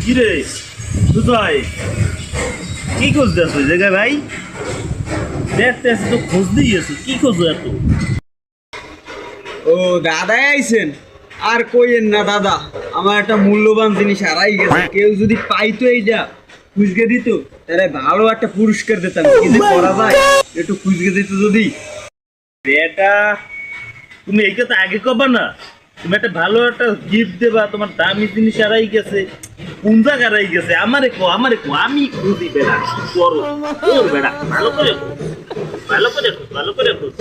কিরে সুজয় কি খুঁজতে আছো জায়গায় ভাই? দেখতে আসি তো খোঁজ দিয়েছি, কি খোঁজো এত? ও দাদাই আইছেন? আর কইেন না দাদা, আমার একটা মূল্যবান জিনিস হারাই গেছে। কেউ যদি পাইতো এইটা খুঁজকে দিত তাহলে ভালো একটা পুরস্কার দিতাম। কি যে করা যায়, একটু খুঁজকে দিত যদি। এটা তুমি এই কথা আগে কবা না? তুমি একটা ভালো একটা গিফট দেবা, তোমার দামি জিনিস হারাই গেছে, কোন জায়গা হারাই গেছে? আমারে কো, আমি খুঁজি বেড়া, কি করো তোর বেড়া? ভালো করে খোঁজ, ভালো করে খোঁজ, ভালো করে খোঁজ।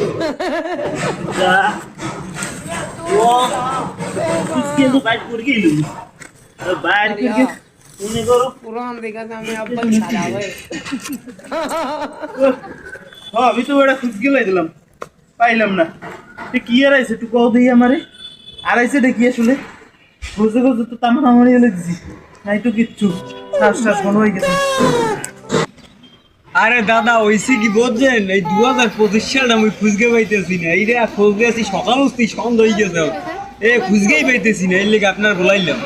যা, ও কিসকে তো বাইর করে গেলু, বাইর করে মনে করো पुरान देखा था मैं अब बंद सारा भाई হ্যাঁ আমি তো ওটা খুঁজ গেলাই দিলাম, পাইলাম না। কি হারাইছে একটু কও দেখি আমারে, হারাইছে দেখি আসলে খুঁজে খুঁজে তো তামারি লাগছি, নাই তো কিচ্ছু, শ্বাস শ্বাস মনে হয়ে গেছে। আরে দাদা ওইসি কি বুঝছেন, এই 2025 সাল আমি খুঁজকে পাইতেছি না। এইটা খুঁজতে আছি সকাল হচ্ছি সন্ধ্যা হয়ে গেছে, খুঁজকেই পাইতেছি না। এর লেগে আপনার বলাইলাম।